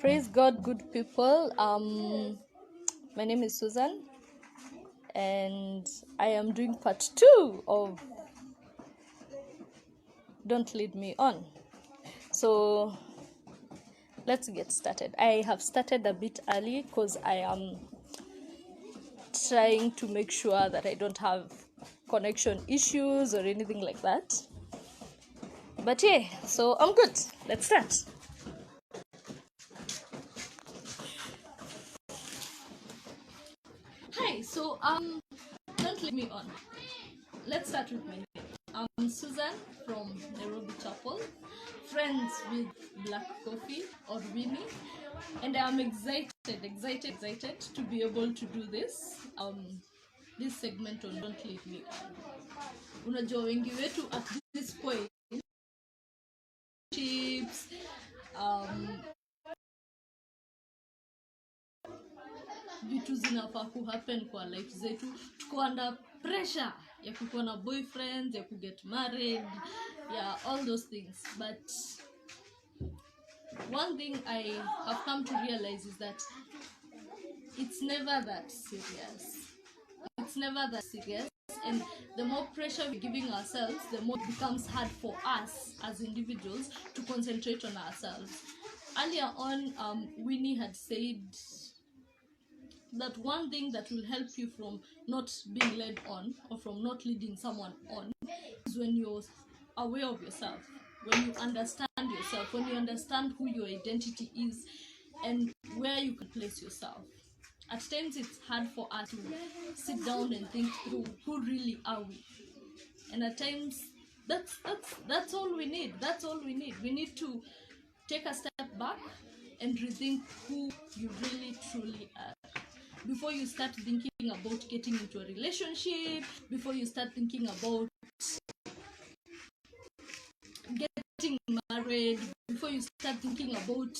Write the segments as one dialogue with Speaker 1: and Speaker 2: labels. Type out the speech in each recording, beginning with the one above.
Speaker 1: Praise God, good people. My name is Susan, and I am doing part 2 of Don't Lead Me On. So let's get started. I have started a bit early because I am trying to make sure that I don't have connection issues or anything like that. But yeah, so I'm good. Let's start. Hi, so don't leave me on. Let's start with my name. I'm Susan from Nairobi Chapel, friends with Black Coffee or Winnie, and I'm excited to be able to do this segment on Don't Leave Me On. Unajua wengi wetu at this point chips vitu zinafaa kuhappen kwa life zetu, tuko under pressure ya kukuwa na boyfriends, ya kuget married, yeah, all those things. But one thing I have come to realize is that it's never that serious. It's never that serious. And the more pressure we're giving ourselves, the more it becomes hard for us as individuals to concentrate on ourselves. Earlier on, Winnie had said that one thing that will help you from not being led on or from not leading someone on is when you're aware of yourself, when you understand yourself, when you understand who your identity is and where you can place yourself. At times it's hard for us to sit down and think through who really are we, and at times that's all we need. We need to take a step back and rethink who you really truly are before you start thinking about getting into a relationship, before you start thinking about getting married, before you start thinking about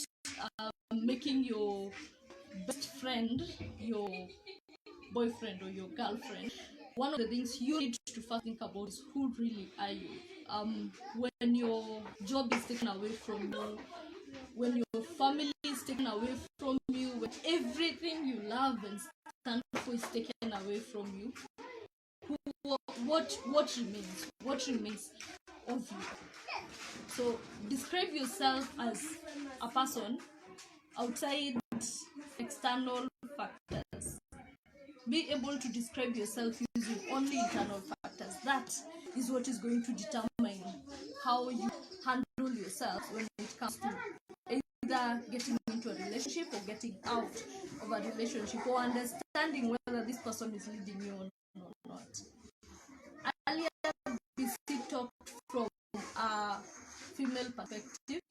Speaker 1: making your best friend your boyfriend or your girlfriend. One of the things you need to first think about is who really are you. When your job is taken away from you, when your family is taken away from you, when everything you love and stand for is taken away from you, what remains? What remains of you? So describe yourself as a person outside external factors. Be able to describe yourself using only internal factors. That is what is going to determine how you handle yourself when it comes to either getting into a relationship or getting out of a relationship, or understanding whether this person is leading you on or not. Earlier, we talked from a female perspective.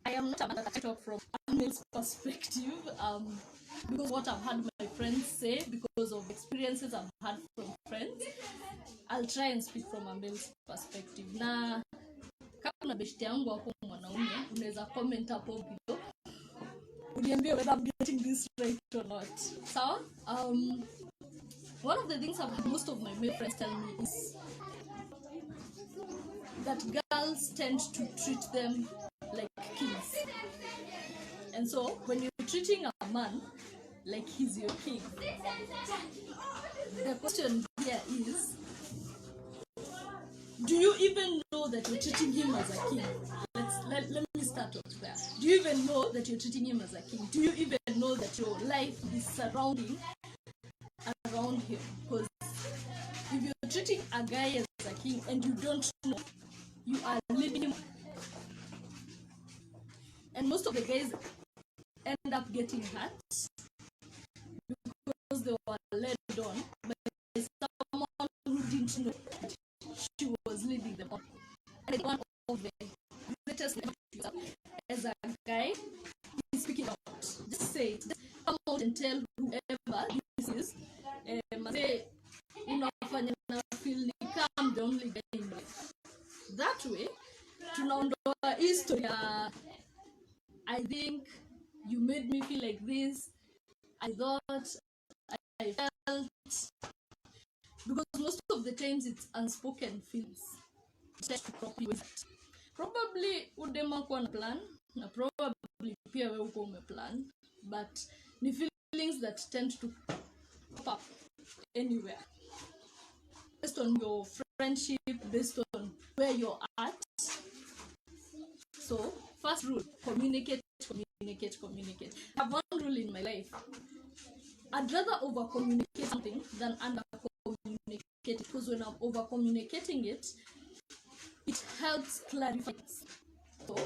Speaker 1: I am not about to talk from a male's perspective, because what I've had my friends say, because of experiences I've had from friends. I'll try and speak from a male's perspective. Na kama beshte yangu hapo mwanaume, unaweza comment hapo below uniambie whether I'm getting this right or not. So, one of the things I've had most of my male friends tell me is that girls tend to treat them like kids. And so, when you're treating a man like he's your king, the question here is, do you even know that you're treating him as a king? Let me start off there. Do you even know that you're treating him as a king? Do you even know that your life is surrounding around him? Because if you're treating a guy as a king and you don't know, you are leading him. And most of the guys end up getting hurt because they were led on by someone who didn't know that she was leading them on. And one of the greatest as a guy is speaking out. Just say it. Just come out and tell whoever this is. Say, unafanya na feel ni calm, the only guy in life. That way, tunaondoa history. I think you made me feel like this. I thought, I felt, because most of the times it's unspoken feelings. Probably udema kwa plan, na probably pia wewe uko umeplan, but ni feelings that tend to pop up anywhere based on your friendship, based on where you're at. So first rule, communicate. I have one rule in my life: I'd rather over communicate something than under communicate it, because when I'm over communicating it, it helps clarify. So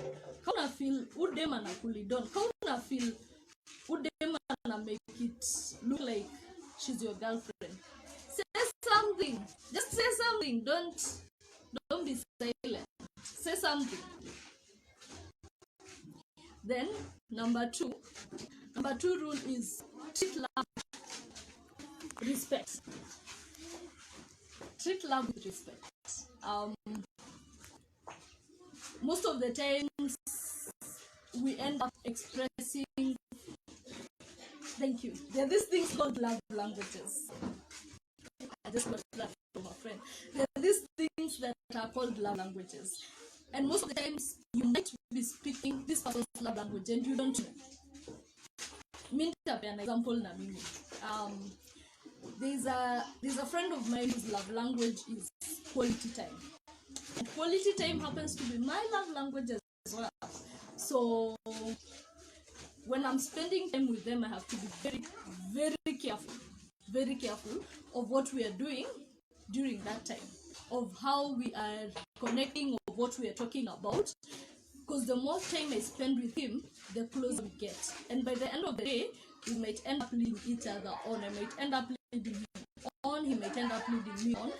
Speaker 1: how I feel udem and pull it down, how I feel udem and make it look like she's your girlfriend. Say something, just say something. Don't be silent, say something. Then number two rule is treat love respect. Treat love with respect. Most of the times we end up expressing thank you. There are these things called love languages. I just got that from a friend. There are these things that are called love languages, and most of the times you might be speaking this person's love language and you don't know. An example na mimi. There's a friend of mine whose love language is quality time. And quality time happens to be my love language as well. So when I'm spending time with them, I have to be very careful of what we are doing during that time, of how we are connecting, of what we are talking about. Because the more time I spend with him, the closer we get. And by the end of the day, we might end up leading each other on. I might end up leading him on, he might end up leading me on,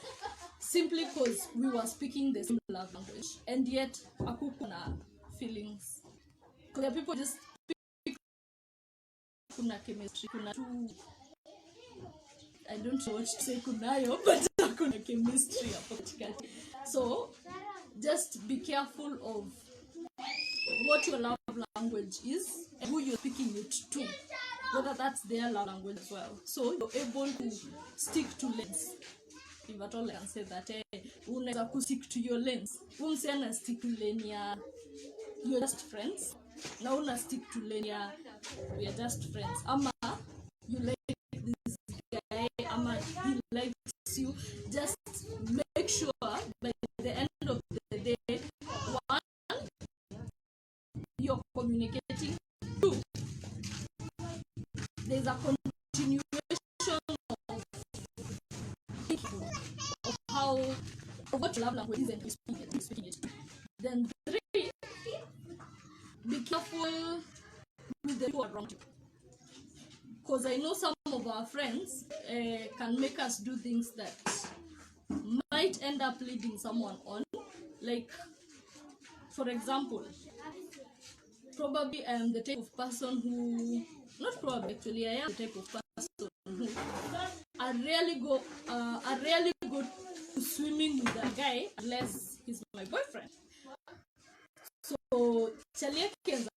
Speaker 1: simply because we were speaking the same love language. And yet, hakuna feelings. Because people just speak, kuna chemistry, kuna tu, I don't know what to say kunayo, but kuna chemistry. So, just be careful of what your love language is and who you're speaking it to, whether that's their love language as well. So you're able to stick to lanes. If at all I can say that, unaweza ku stick to your lanes. Unsiana stick to lane ya you're just friends. Na una stick to lane ya we are just friends. Ama you like this guy, ama he likes you. Just make sure by the end of the day, one, you're communicating. Two, there's a continuation of what your love language is and you're speaking it. Then three, be careful with the people around you. Because I know some of our friends can make us do things that might end up leading someone on. Like, for example, probably I am the type of person who, not probably actually, I am the type of person who I rarely go swimming with a guy unless he's my boyfriend. So Charlie can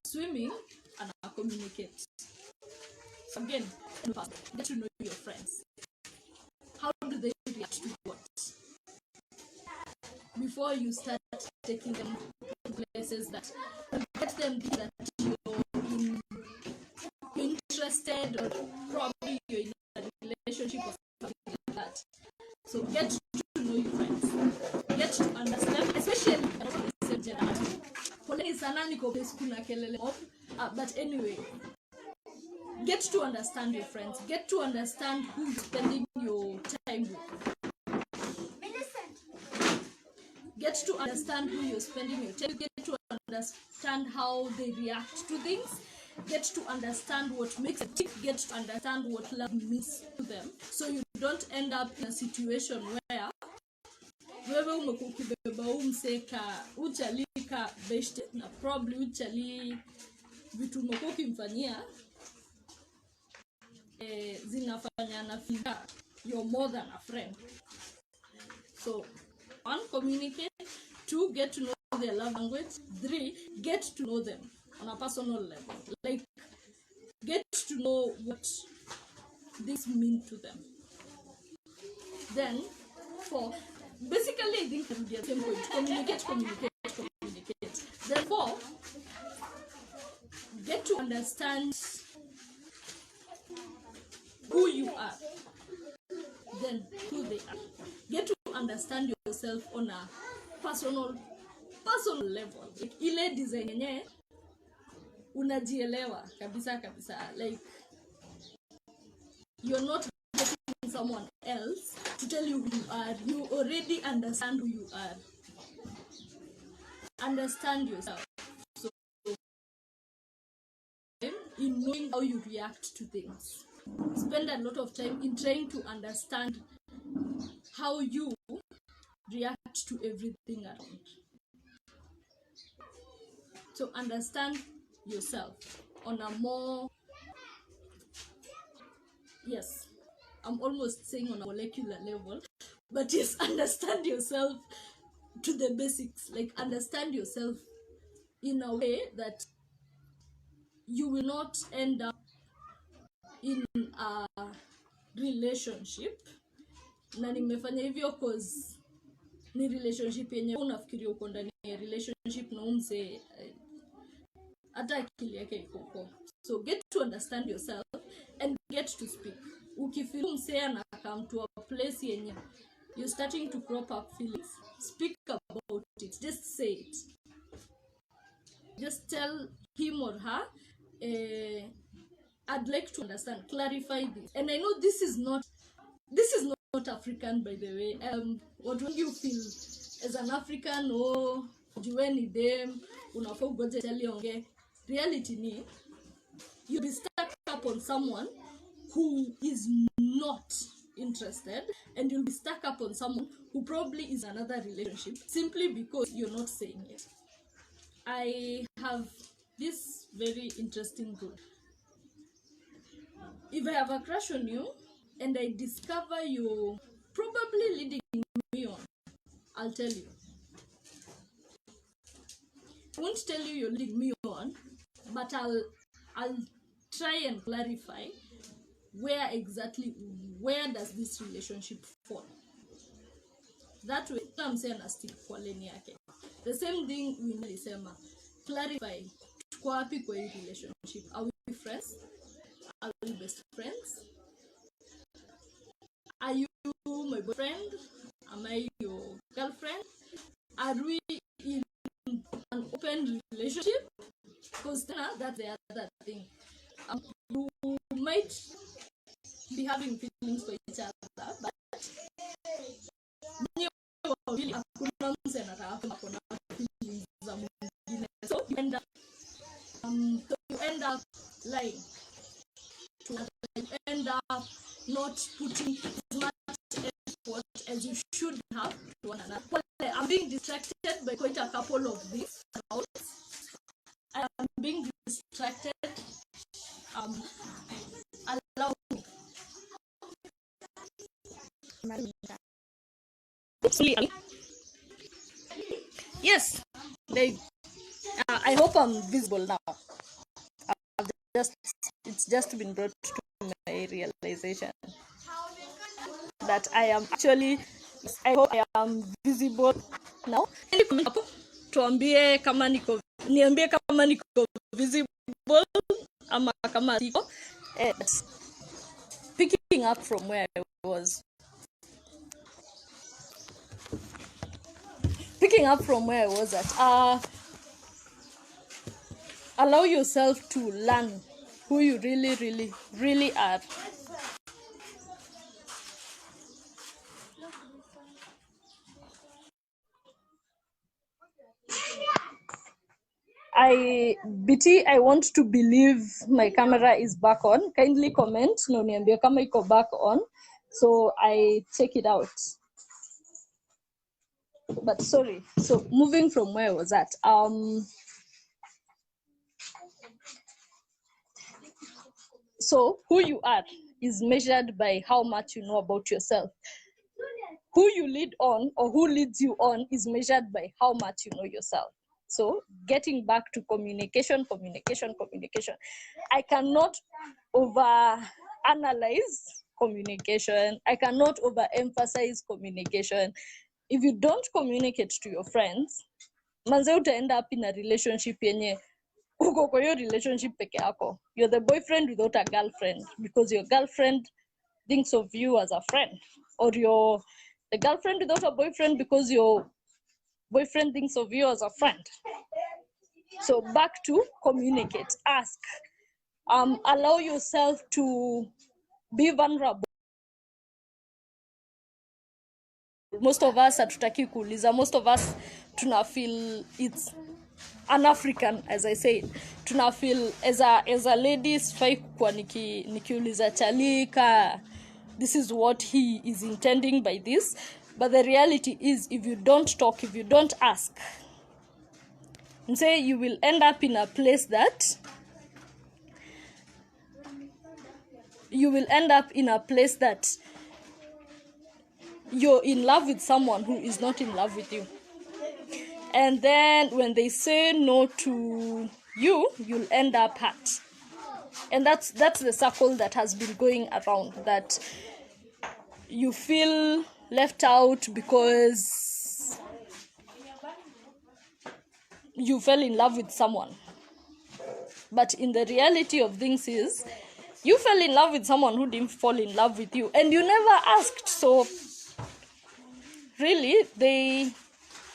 Speaker 1: swimming and I communicate. So again, get to know your friends. How do they react to what? Before you start taking them to places that get them that you're interested, or probably you're in a relationship or something like that. So get to know your friends. Get to understand, especially the same generation. But anyway, get to understand your friends. Get to understand who you're spending your time with. Get to understand who you're spending your time. Get to understand how they react to things. Get to understand what makes it tick. Get to understand what love means to them. So you don't end up in a situation where wewe umekukibeba umseka uchalika best na probably uchali vitu umekukimfanyia zinafanya na feel you're more than a friend. So, one, communicate. Two, get to know their love language. Three, get to know them on a personal level. Like, get to know what this means to them. Then, four, basically, I think the same point. Communicate. communicate. Therefore, get to understand who you are, then who they are. Get to understand yourself on a personal level. Like, ile design yenye unajielewa kabisa, like you're not getting someone else to tell you who you are. You already understand who you are. Understand yourself. So in knowing how you react to things, spend a lot of time in trying to understand how you react to everything around. So understand yourself on a more, yes, I'm almost saying on a molecular level, but yes, understand yourself to the basics. Like, understand yourself in a way that you will not end up in a relationship. Na nimefanya hivyo cause ni relationship yenye unafikiria uko ndani ya relationship na umse hata akili yake iko huko. So get to understand yourself and get to speak. Ukifeel umse na come to a place yenye you're starting to crop up feelings, speak about it. Just say it. Just tell him or her, I'd like to understand, clarify this. And I know this is not African, by the way. What when you feel as an African, oh, jueni them, unafaa ugoje tell yonge. Reality ni, you'll be stuck up on someone who is not interested, and you'll be stuck up on someone who probably is another relationship simply because you're not saying it. I have this very interesting rule. If I have a crush on you and I discover you probably leading me on, I'll tell you. I won't tell you you're leading me on, but I'll try and clarify where does this relationship fall. That way, I'm saying I stick for lane yake. The same thing we nilisema. Clarify tuko wapi kwa hii relationship. Are we friends? Are we best friends? Are you my boyfriend? Am I your girlfriend? Are we in an open relationship? Because that's the other thing. You might be having feelings for each other, but really so you end up lying. You end up not putting as much effort as you should have to one another. Well, I'm being distracted by quite a couple of these. I am being distracted. Allow me. Yes, I hope I'm visible now. It's just been brought to my realization that I am actually, I hope I am visible now. Niambie kama niko visible ama kama siko. Picking up from where I was. At, allow yourself to learn who you really are. I want to believe my camera is back on. Kindly comment no niambie kama iko back on, so I check it out. But sorry, so moving from where I was at, so who you are is measured by how much you know about yourself. Who you lead on or who leads you on is measured by how much you know yourself. So getting back to communication. I cannot over-analyze communication. I cannot overemphasize communication. If you don't communicate to your friends, manze uta end up in a relationship yenye uko kwa hiyo relationship peke yako. You're the boyfriend without a girlfriend because your girlfriend thinks of you as a friend, or you're the girlfriend without a boyfriend because your boyfriend thinks of you as a friend. So back to communicate, ask, allow yourself to be vulnerable. Most of us hatutaki kuuliza. Most of us tuna feel it's un-African, as I say. Tuna feel as a lady sifai kwa nikiuliza chalika, this is what he is intending by this. But the reality is, if you don't talk, if you don't ask, and say, you will end up in a place that you're in love with someone who is not in love with you. And then when they say no to you, you'll end up hurt. And that's the circle that has been going around, that you feel left out because you fell in love with someone. But in the reality of things is, you fell in love with someone who didn't fall in love with you, and you never asked. So really, they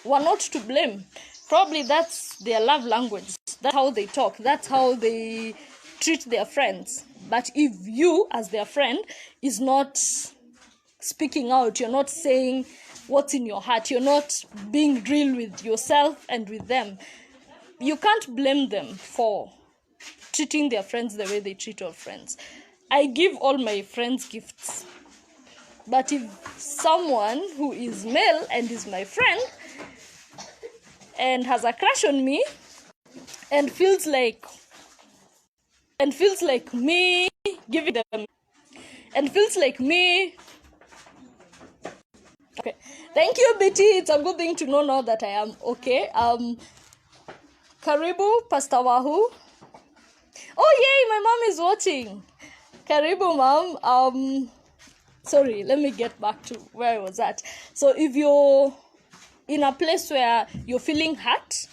Speaker 1: were not to blame. Probably that's their love language. That's how they talk. That's how they treat their friends. But if you, as their friend, is not speaking out, you're not saying what's in your heart, you're not being real with yourself and with them, you can't blame them for treating their friends the way they treat your friends. I give all my friends gifts. But if someone who is male and is my friend and has a crush on me and feels like me giving them, and feels like me, okay, thank you, Betty. It's a good thing to know now that I am okay. Karibu, Pastor Wahu. Oh yay, my mom is watching. Karibu, mom. Sorry, let me get back to where I was at. So if you're in a place where you're feeling hurt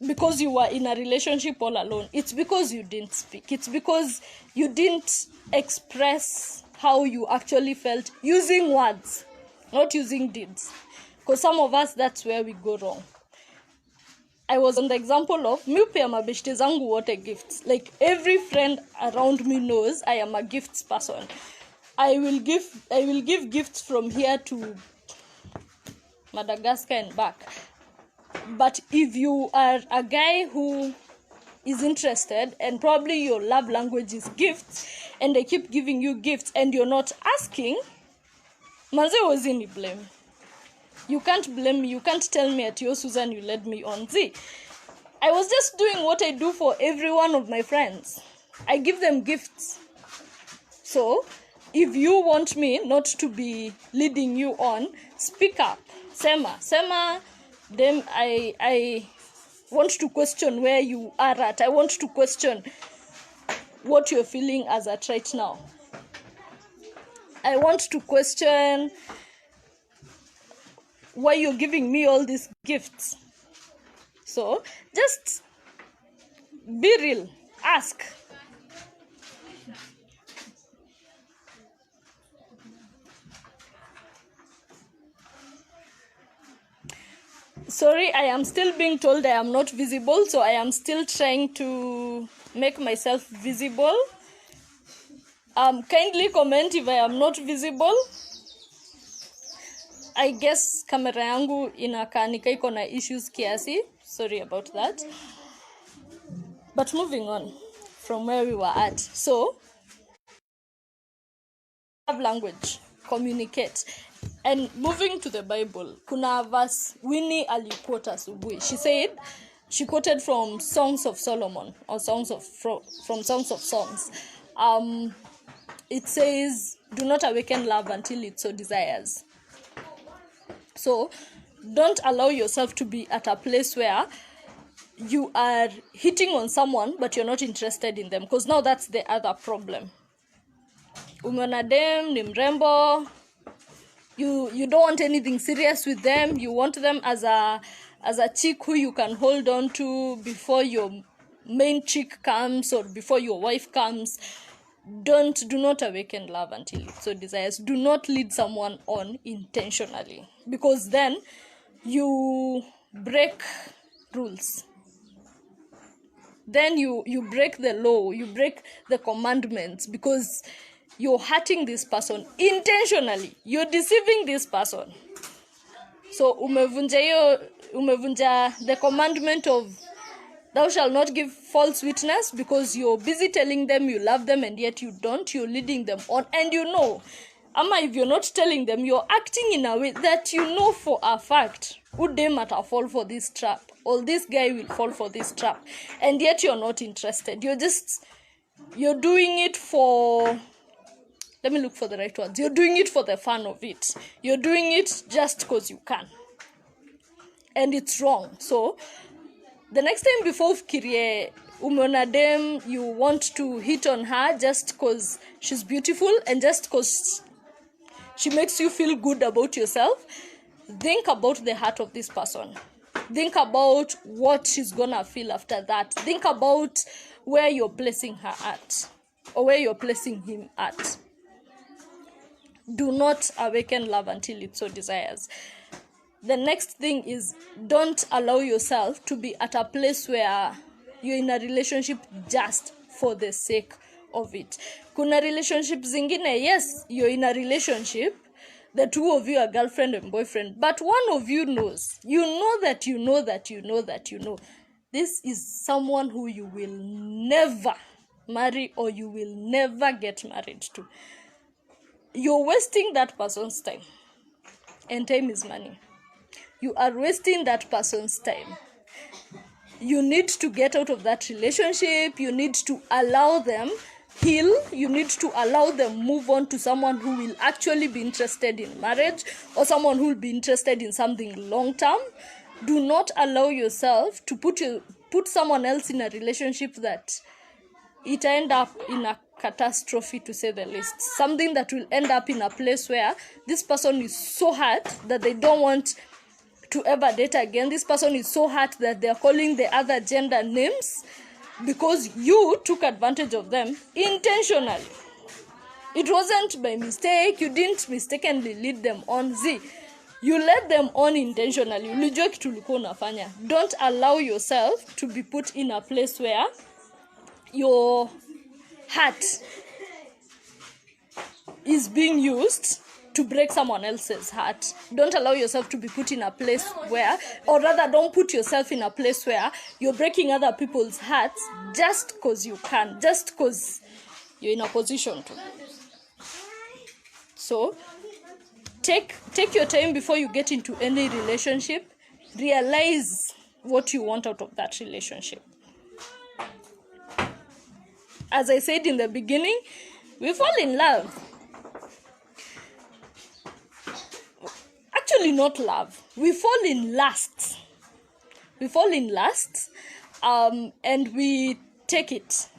Speaker 1: because you were in a relationship all alone, it's because you didn't speak. It's because you didn't express how you actually felt using words, not using deeds. Because some of us, that's where we go wrong. I was on the example of mi pia mabeshte zangu wote gifts. Like every friend around me knows I am a gifts person. I will give gifts from here to Madagascar and back. But if you are a guy who is interested and probably your love language is gifts and they keep giving you gifts and you're not asking, manze was in blame. You can't blame me. You can't tell me at your Susan you led me on. See, I was just doing what I do for every one of my friends. I give them gifts. So, if you want me not to be leading you on, speak up. Sema, then I want to question where you are at. I want to question what you're feeling as at right now. I want to question why you're giving me all these gifts. So just be real. Ask. Sorry, I am still being told I am not visible, so I am still trying to make myself visible. Kindly comment if I am not visible. I guess kamera yangu inakanika iko na issues kiasi. Sorry about that. But moving on from where we were at. So, love language, communicate. And moving to the Bible, kuna verse Winnie aliquote asubuhi. She quoted from Songs of Solomon or from Songs of Songs. It says, "Do not awaken love until it so desires." So, don't allow yourself to be at a place where you are hitting on someone but you're not interested in them, because now that's the other problem. Umeona dem ni mrembo, You don't want anything serious with them. You want them as a chick who you can hold on to before your main chick comes or before your wife comes. Do not awaken love until it so desires. Do not lead someone on intentionally, because then you break rules. Then you break the law, you break the commandments, because you're hurting this person intentionally. You're deceiving this person. So umevunja the commandment of thou shalt not give false witness, because you're busy telling them you love them and yet you don't. You're leading them on, and ama if you're not telling them, you're acting in a way that you know for a fact would they matter fall for this trap, or this guy will fall for this trap, and yet you're not interested. You're doing it for, let me look for the right words. You're doing it for the fun of it. You're doing it just because you can. And it's wrong. So, the next time before ufikirie umeona dem, you want to hit on her just because she's beautiful and just because she makes you feel good about yourself, think about the heart of this person. Think about what she's gonna feel after that. Think about where you're placing her at, or where you're placing him at. Do not awaken love until it so desires. The next thing is, don't allow yourself to be at a place where you're in a relationship just for the sake of it. Kuna relationship zingine, yes, you're in a relationship, the two of you are girlfriend and boyfriend, but one of you knows. You know that you know that you know that you know. This is someone who you will never marry, or you will never get married to. You're wasting that person's time. And time is money. You are wasting that person's time. You need to get out of that relationship. You need to allow them heal. You need to allow them move on to someone who will actually be interested in marriage, or someone who will be interested in something long term. Do not allow yourself to put someone else in a relationship that it end up in a catastrophe, to say the least. Something that will end up in a place where this person is so hurt that they don't want to ever date again. This person is so hurt that they're calling the other gender names because you took advantage of them intentionally. It wasn't by mistake. You didn't mistakenly lead them on. You led them on intentionally. Ulijua kitu ulikuwa unafanya. Don't allow yourself to be put in a place where your heart is being used to break someone else's heart. Don't allow yourself to be put in a place where, or rather don't put yourself in a place where you're breaking other people's hearts just because you can, just because you're in a position to. So, take your time before you get into any relationship. Realize what you want out of that relationship. As I said in the beginning, we fall in love. Actually, not love. We fall in lust. We fall in lust, and we take it.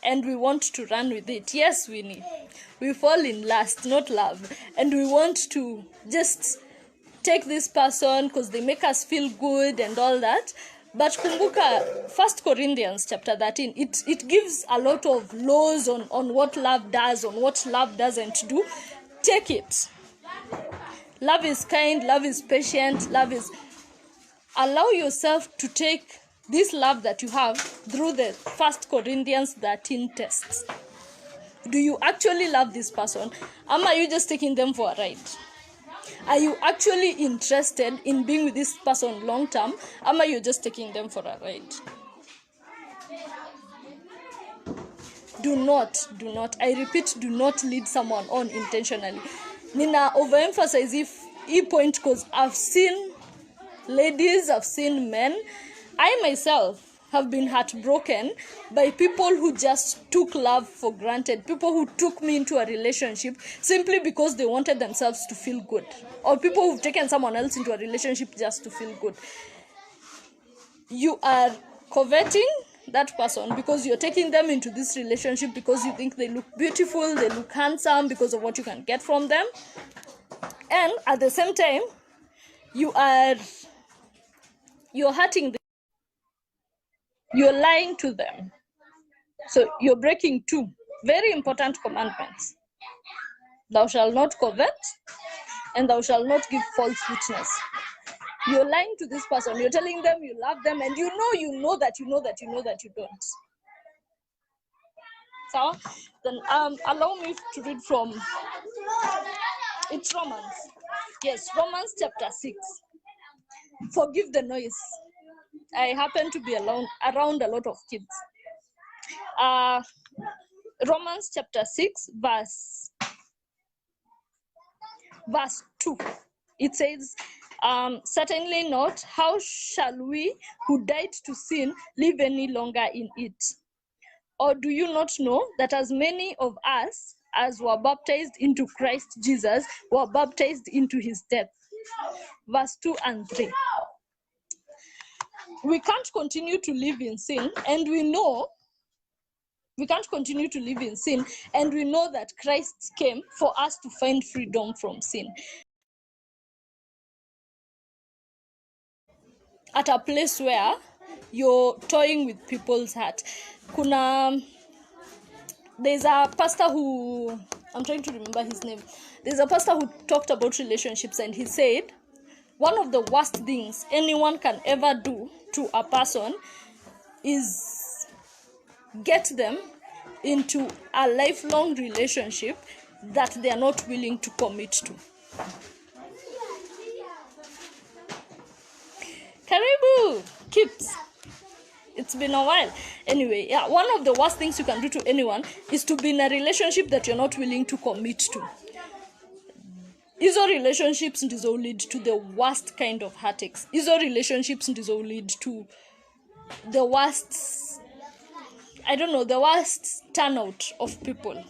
Speaker 1: And we want to run with it. Yes, Winnie. We fall in lust, not love. And we want to just take this person because they make us feel good and all that. But kumbuka, 1 Corinthians chapter 13, it gives a lot of laws on what love does, on what love doesn't do. Take it. Love is kind, love is patient, love is... Allow yourself to take this love that you have through the 1 Corinthians 13 tests. Do you actually love this person? Or are you just taking them for a ride? Are you actually interested in being with this person long term? Or are you just taking them for a ride? Do not, I repeat, do not lead someone on intentionally. Nina overemphasize this point because I've seen ladies, I've seen men. I myself have been heartbroken by people who just took love for granted. People who took me into a relationship simply because they wanted themselves to feel good. Or people who've taken someone else into a relationship just to feel good. You are coveting that person because you're taking them into this relationship because you think they look beautiful, they look handsome, because of what you can get from them. And at the same time, you're hurting them. You're lying to them. So you're breaking two very important commandments. Thou shalt not covet, and thou shalt not give false witness. You're lying to this person. You're telling them you love them, and you know that you don't. So then allow me to read from, it's Romans. Yes, Romans chapter 6. Forgive the noise. I happen to be around a lot of kids. Romans chapter 6, verse 2. It says, certainly not. How shall we who died to sin live any longer in it? Or do you not know that as many of us as were baptized into Christ Jesus were baptized into his death? Verse 2 and 3. We can't continue to live in sin, and we know that Christ came for us to find freedom from sin. At a place where you're toying with people's heart. There's a pastor who, I'm trying to remember his name. There's a pastor who talked about relationships, and he said, one of the worst things anyone can ever do to a person is get them into a lifelong relationship that they are not willing to commit to. Karibu, Kips. It's been a while. Anyway, yeah, one of the worst things you can do to anyone is to be in a relationship that you're not willing to commit to. Hizo relationships ndizo lead to the worst kind of heartaches. Hizo relationships ndizo lead to the worst, the worst turnout of people.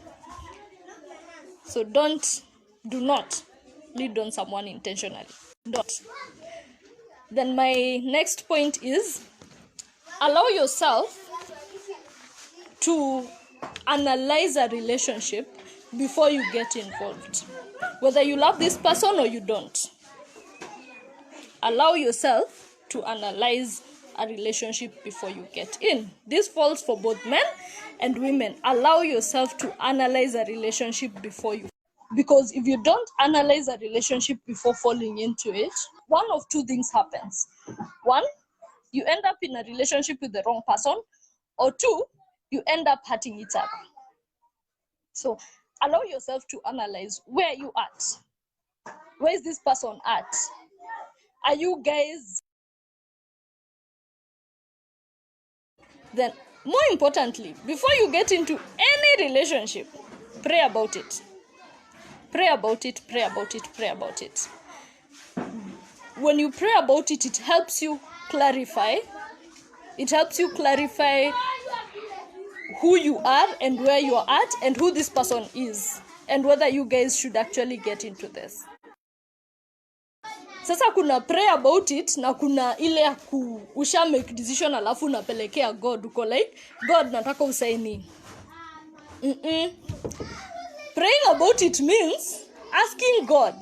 Speaker 1: So do not lead on someone intentionally. Don't. Then my next point is, allow yourself to analyze a relationship before you get involved. Whether you love this person or you don't. Allow yourself to analyze a relationship before you get in. This falls for both men and women. Allow yourself to analyze a relationship before you. Because if you don't analyze a relationship before falling into it, one of two things happens. One, you end up in a relationship with the wrong person, or two, you end up hurting each other. So allow yourself to analyze, where are you at? Where is this person at? Are you guys? Then, more importantly, before you get into any relationship, pray about it. Pray about it, pray about it, pray about it. When you pray about it, it helps you clarify. It helps you clarify who you are and where you are at and who this person is and whether you guys should actually get into this. Sasa kuna pray about it na kuna ile ya usha make decision alafu unapelekea God, uko like, God nataka usaini. Praying about it means asking God.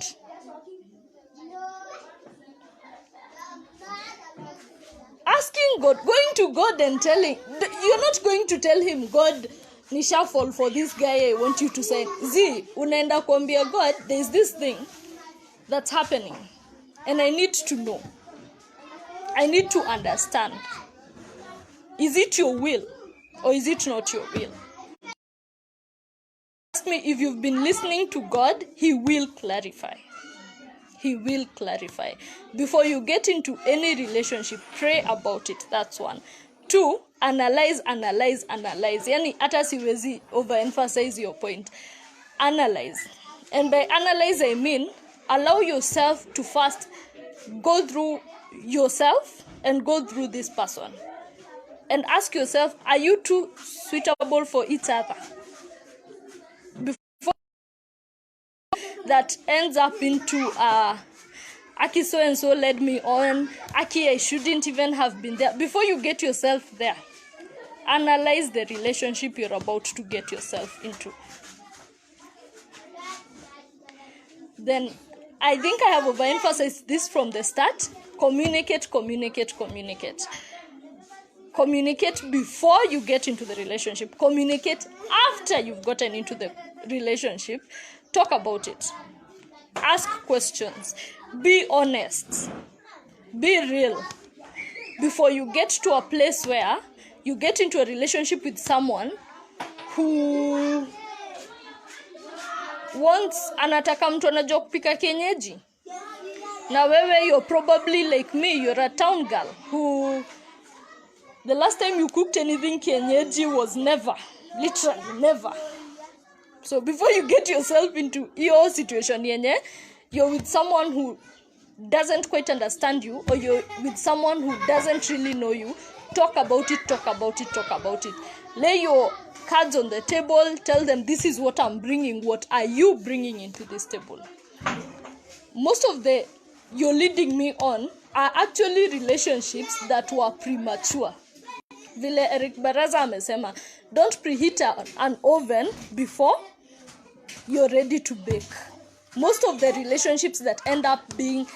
Speaker 1: Asking God, going to God and telling, you're not going to tell him, God, nisha fall for this guy, I want you to say, unaenda kuambia God, there's this thing that's happening, and I need to know. I need to understand. Is it your will, or is it not your will? Ask me, if you've been listening to God, he will clarify. He will clarify. Before you get into any relationship, pray about it. That's one. Two, analyze. Yani hata siwezi overemphasize your point. Analyze. And by analyze, I mean, allow yourself to first go through yourself and go through this person. And ask yourself, are you two suitable for each other? Before that ends up into Aki so and so led me on, Aki I shouldn't even have been there. Before you get yourself there, Analyze the relationship you're about to get yourself into. Then I think I have overemphasized this from the start. Communicate. Communicate before you get into the relationship. Communicate after you've gotten into the relationship. Talk about it. Ask questions. Be honest. Be real. Before you get to a place where you get into a relationship with someone who anataka mtu anajua kupika kienyeji, na wewe you're probably like me, you're a town girl who the last time you cooked anything kienyeji was never, literally never. So before you get yourself into your situation yenye you're with someone who doesn't quite understand you, or you're with someone who doesn't really know you, talk about it. Lay your cards on the table. Tell them, this is what I'm bringing. What are you bringing into this table? Most of the you're leading me on are actually relationships that were premature. Vile Eric Baraza amesema, don't preheat an oven before you're ready to bake. Most of the relationships that end up being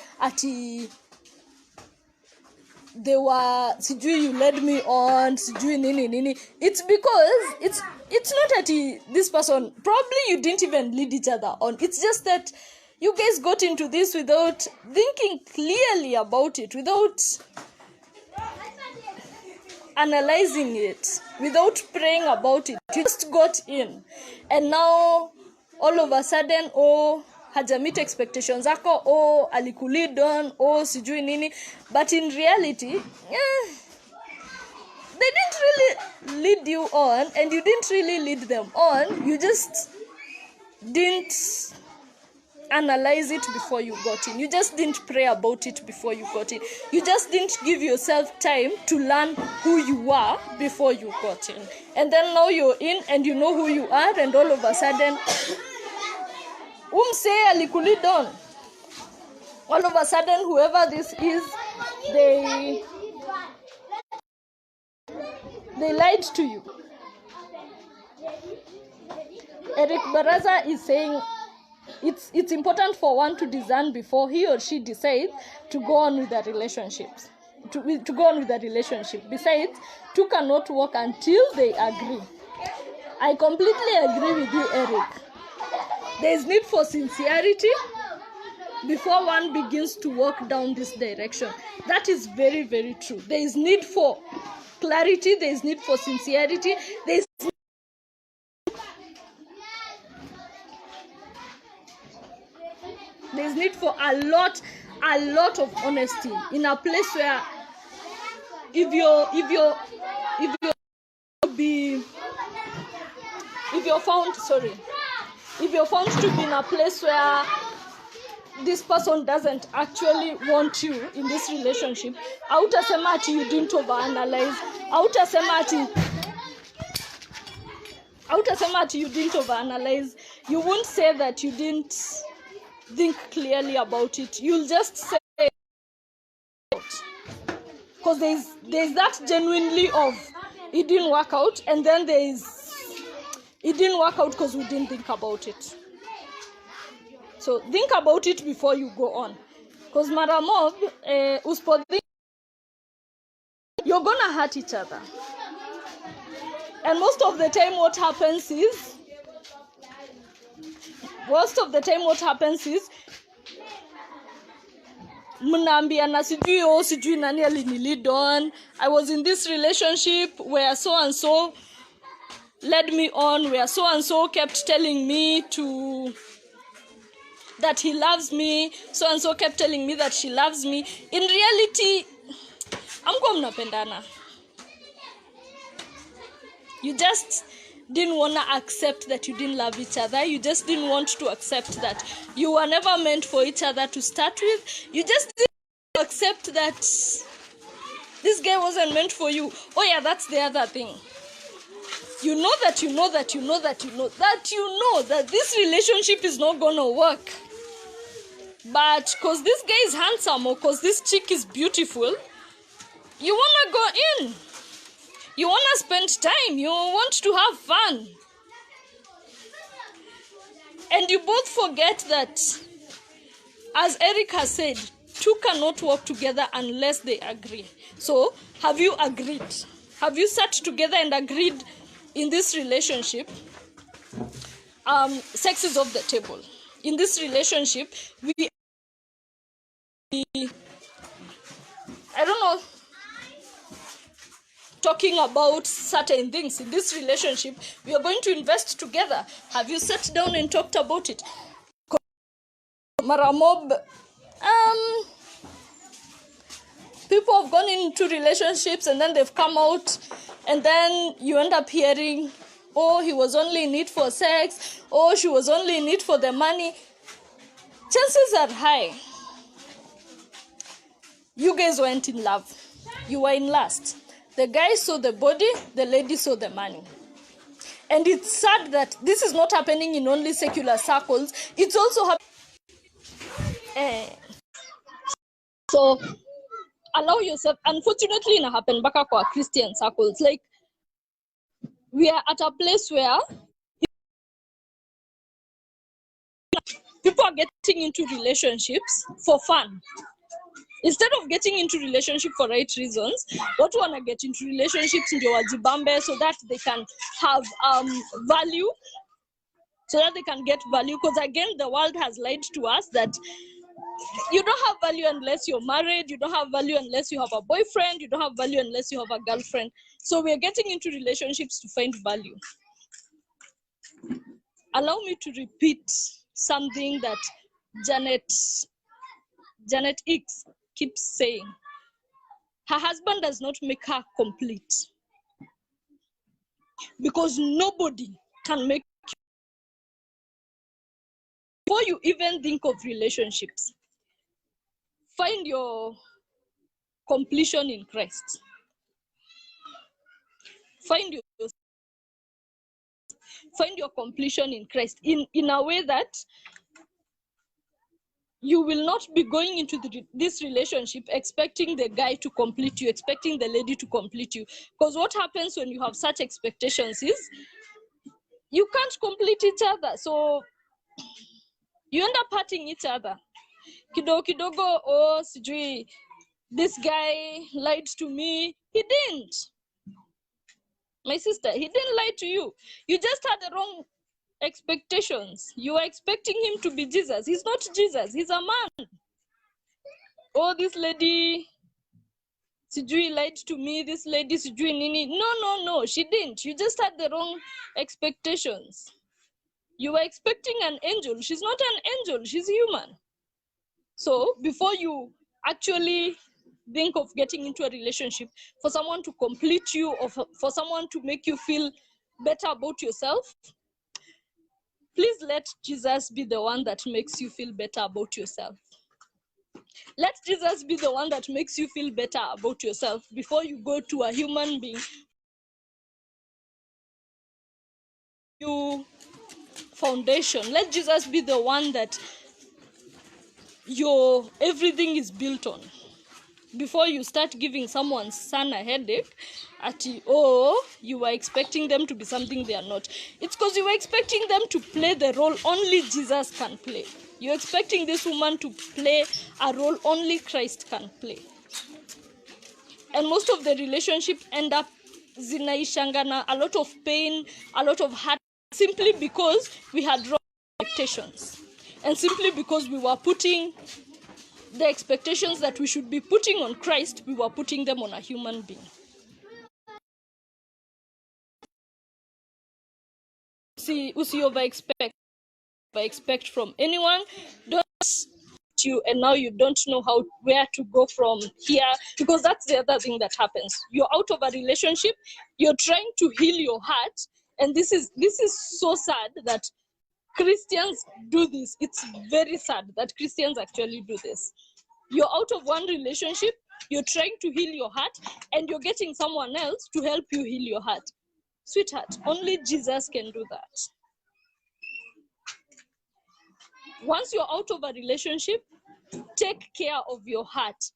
Speaker 1: they were sijui you led me on, sijui nini. It's because it's not that this person, probably you didn't even lead each other on. It's just that you guys got into this without thinking clearly about it, without analyzing it, without praying about it. You just got in, and now all of a sudden, hajamit expectations zako, alikulid on, sijui nini. But in reality, they didn't really lead you on, and you didn't really lead them on. You just didn't analyze it before you got in. You just didn't pray about it before you got in. You just didn't give yourself time to learn who you are before you got in. And then now you're in and you know who you are, and all of a sudden, say alikulid on. All of a sudden, whoever this is, they lied to you. Eric Baraza is saying it's important for one to discern before he or she decides to go on with their relationships. To go on with the relationship. Besides, two cannot work until they agree. I completely agree with you, Eric. There is need for sincerity before one begins to walk down this direction. That is very, very true. There is need for clarity. There is need for sincerity. There is need for a lot of honesty in a place where if you're found to be in a place where this person doesn't actually want you in this relationship, hautasema ati you didn't overanalyze, hautasema ati you didn't overanalyze. You won't say that you didn't think clearly about it. You'll just say because there's that genuinely of it didn't work out, and then it didn't work out because we didn't think about it. So think about it before you go on, because maramob you're gonna hurt each other, and most of the time what happens is mnaambiana sijui nani alinilid on. I was in this relationship where so and so led me on, where so and so kept telling me that he loves me, so and so kept telling me that she loves me. In reality, amko mnapendana. You just didn't want to accept that you didn't love each other. You just didn't want to accept that you were never meant for each other to start with. You just didn't accept that this guy wasn't meant for you. Oh yeah, that's the other thing. You know that this relationship is not gonna work. But because this guy is handsome or because this chick is beautiful, you wanna go in. You want to spend time. You want to have fun. And you both forget that, as Eric has said, two cannot work together unless they agree. So, have you agreed? Have you sat together and agreed in this relationship? Sex is off the table. In this relationship, I don't know, talking about certain things. In this relationship, we are going to invest together. Have you sat down and talked about it? Maramob, people have gone into relationships and then they've come out, and then you end up hearing, oh, he was only in it for sex, oh, she was only in it for the money. Chances are high you guys weren't in love. You were in lust. The guy saw the body, the lady saw the money. And it's sad that this is not happening in only secular circles. It's also happening. So allow yourself. Unfortunately, it happen back at Christian circles. Like, we are at a place where people are getting into relationships for fun. Instead of getting into relationship for right reasons, what want to get into relationships in Wajibambe so that they can have value, so that they can get value. Because again, the world has lied to us that you don't have value unless you're married, you don't have value unless you have a boyfriend, you don't have value unless you have a girlfriend. So we're getting into relationships to find value. Allow me to repeat something that Janet X keeps saying. Her husband does not make her complete, because nobody can make you. Before you even think of relationships, find your completion in Christ. Find your completion in Christ in a way that you will not be going into this relationship expecting the guy to complete you, expecting the lady to complete you. Because what happens when you have such expectations is you can't complete each other. So you end up hurting each other. Kidogo, oh, sijui, this guy lied to me. He didn't. My sister, he didn't lie to you. You just had the wrong expectations. You are expecting him to be Jesus. He's not Jesus. He's a man. Oh, this lady sijui lied to me. This lady sijui nini. No. She didn't. You just had the wrong expectations. You were expecting an angel. She's not an angel. She's human. So before you actually think of getting into a relationship, for someone to complete you or for someone to make you feel better about yourself, please let Jesus be the one that makes you feel better about yourself. Let Jesus be the one that makes you feel better about yourself before you go to a human being. You foundation. Let Jesus be the one that your everything is built on. Before you start giving someone's son a headache, you were expecting them to be something they are not. It's because you were expecting them to play the role only Jesus can play. You're expecting this woman to play a role only Christ can play. And most of the relationship end up zinaishangana, a lot of pain, a lot of hurt, simply because we had wrong expectations. And simply because we were putting the expectations that we should be putting on Christ, we were putting them on a human being. Usi over-expect from anyone. Don't you, and now you don't know where to go from here, because that's the other thing that happens. You're out of a relationship, you're trying to heal your heart, and this is so sad that Christians do this. It's very sad that Christians actually do this. You're out of one relationship, you're trying to heal your heart, and you're getting someone else to help you heal your heart. Sweetheart, only Jesus can do that. Once you're out of a relationship, take care of your heart.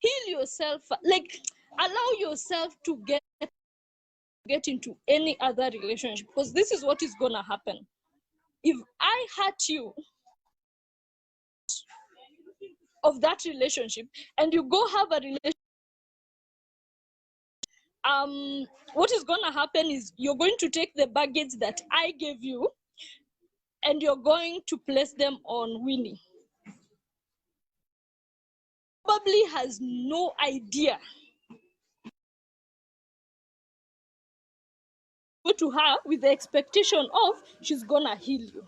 Speaker 1: Heal yourself. Like, allow yourself to get into any other relationship, because this is what is gonna happen. If I hurt you of that relationship and you go have a relationship, what is gonna happen is you're going to take the baggage that I gave you and you're going to place them on Winnie. Probably has no idea. Go to her with the expectation of she's gonna heal you,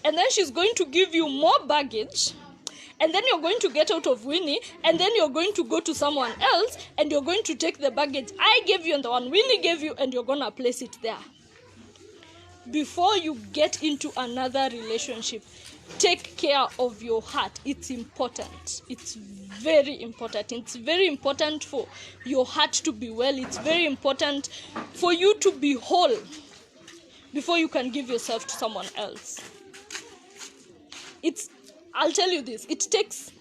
Speaker 1: and then she's going to give you more baggage, and then you're going to get out of Winnie, and then you're going to go to someone else, and you're going to take the baggage I gave you and the one Winnie gave you, and you're gonna place it there. Before you get into another relationship, take care of your heart. It's important. It's very important. It's very important for your heart to be well. It's very important for you to be whole before you can give yourself to someone else. I'll tell you this, it takes,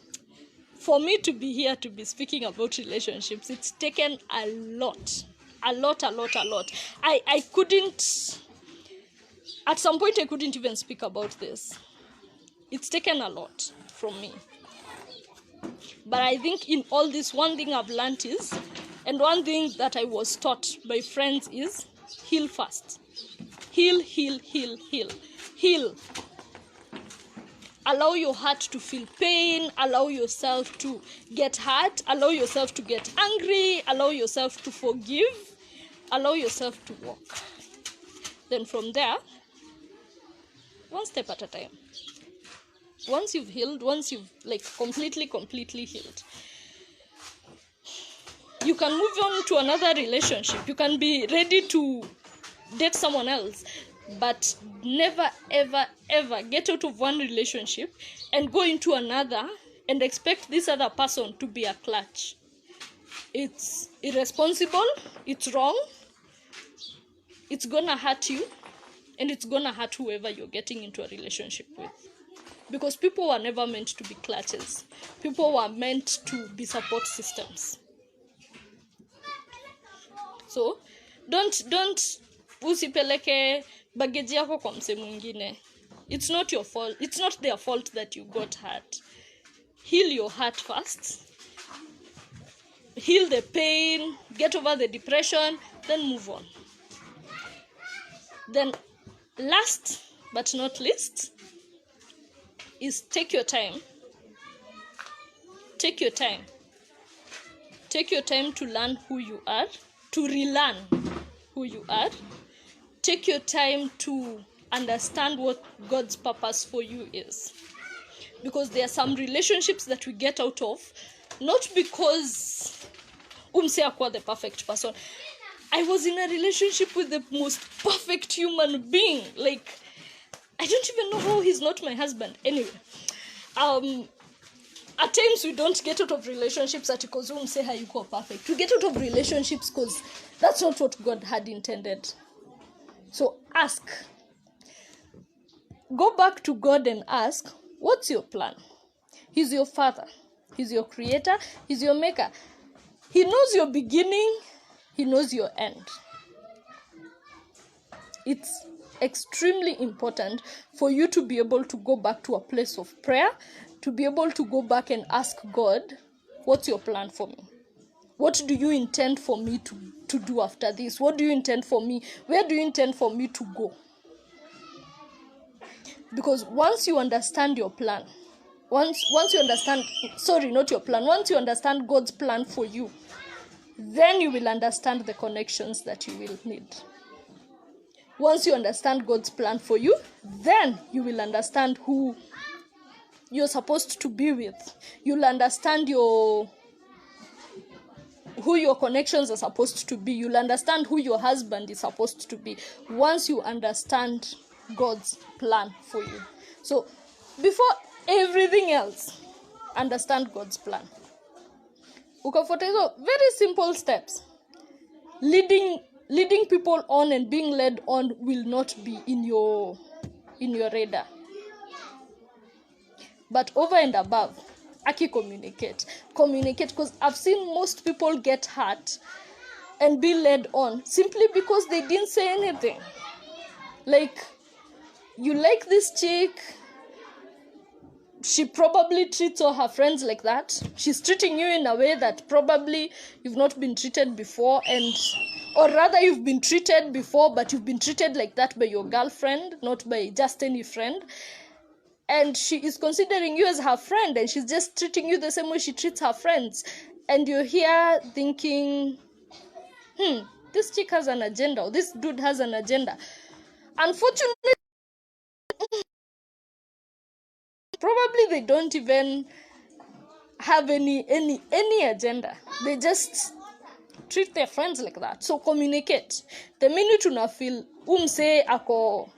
Speaker 1: for me to be here to be speaking about relationships, it's taken a lot. I couldn't, at some point I couldn't even speak about this. It's taken a lot from me. But I think in all this, one thing I've learned is, and one thing that I was taught by friends is, heal first. Heal. Allow your heart to feel pain, allow yourself to get hurt, allow yourself to get angry, allow yourself to forgive, allow yourself to walk. Then from there, one step at a time. Once you've healed, once you've completely healed, you can move on to another relationship. You can be ready to date someone else, but never ever get out of one relationship and go into another and expect this other person to be a clutch. It's irresponsible, it's wrong, it's gonna hurt you, and it's gonna hurt whoever you're getting into a relationship with. Because people were never meant to be clutches. People were meant to be support systems. So don't usipeleke baggage yako kwa mse mwingine. It's not your fault. It's not their fault that you got hurt. Heal your heart first. Heal the pain, get over the depression, then move on. Then last but not least is take your time. Take your time. Take your time to learn who you are, to relearn who you are. Take your time to understand what God's purpose for you is. Because there are some relationships that we get out of, not because umse akwa the perfect person. I was in a relationship with the most perfect human being. Like, I don't even know how he's not my husband. Anyway, at times we don't get out of relationships because umse hayuko perfect. We get out of relationships because that's not what God had intended. So ask. Go back to God and ask, what's your plan? He's your father. He's your creator. He's your maker. He knows your beginning. He knows your end. It's extremely important for you to be able to go back to a place of prayer, to be able to go back and ask God, what's your plan for me? What do you intend for me to do after this? What do you intend for me? Where do you intend for me to go? Because once you understand your plan, once you understand, not your plan, once you understand God's plan for you, then you will understand the connections that you will need. Once you understand God's plan for you, then you will understand who you're supposed to be with. You'll understand who your connections are supposed to be. You'll understand who your husband is supposed to be once you understand God's plan for you. So before everything else, understand God's plan. Ukafuata hizo very simple steps. Leading people on and being led on will not be in your radar. But over and above, communicate, because I've seen most people get hurt and be led on simply because they didn't say anything. Like, you like this chick, she probably treats all her friends like that. She's treating you in a way that probably you've not been treated before, or rather you've been treated before, but you've been treated like that by your girlfriend, not by just any friend. And she is considering you as her friend, and she's just treating you the same way she treats her friends. And you're here thinking, this chick has an agenda, or this dude has an agenda. Unfortunately, probably they don't even have any agenda. They just treat their friends like that. So communicate. The minute una feel umse ako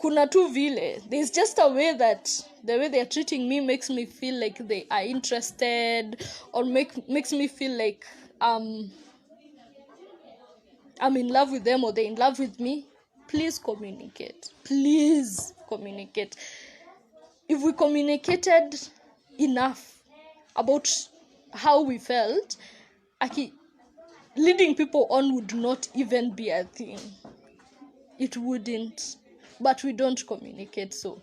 Speaker 1: kuna tu vile, there's just a way that the way they're treating me makes me feel like they are interested, or makes me feel like I'm in love with them, or they're in love with me. Please communicate. Please communicate. If we communicated enough about how we felt, leading people on would not even be a thing. It wouldn't. But we don't communicate, so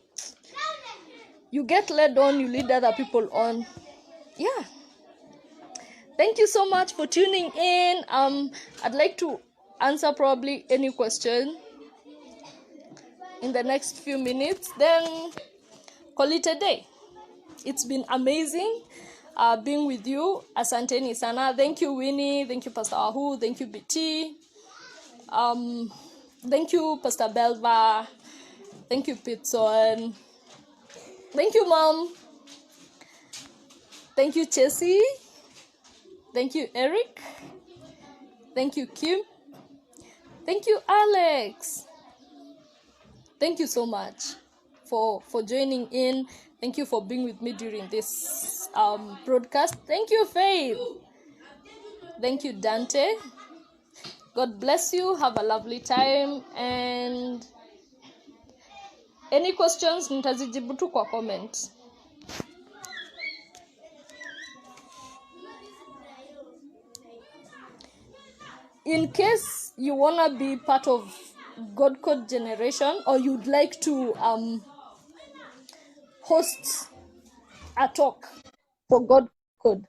Speaker 1: you get led on, you lead other people on. Yeah. Thank you so much for tuning in. I'd like to answer probably any question in the next few minutes, then call it a day. It's been amazing being with you. Asanteni sana. Thank you, Winnie. Thank you, Pastor Ahu. Thank you, BT. Thank you, Pastor Belva. Thank you, Pitson. Thank you, Mom. Thank you, Chessie. Thank you, Eric. Thank you, Kim. Thank you, Alex. Thank you so much for joining in. Thank you for being with me during this broadcast. Thank you, Faith. Thank you, Dante. God bless you. Have a lovely time. And any questions, nitazijibu tu kwa comment. In case you wanna be part of God Code Generation, or you'd like to host a talk for God Code,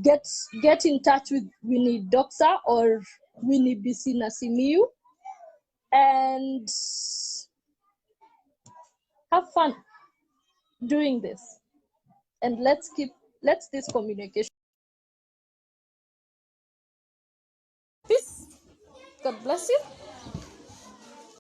Speaker 1: get in touch with Winnie Doxa or Winnie BC Nasimiu, and have fun doing this. And let's this communication. Peace. God bless you.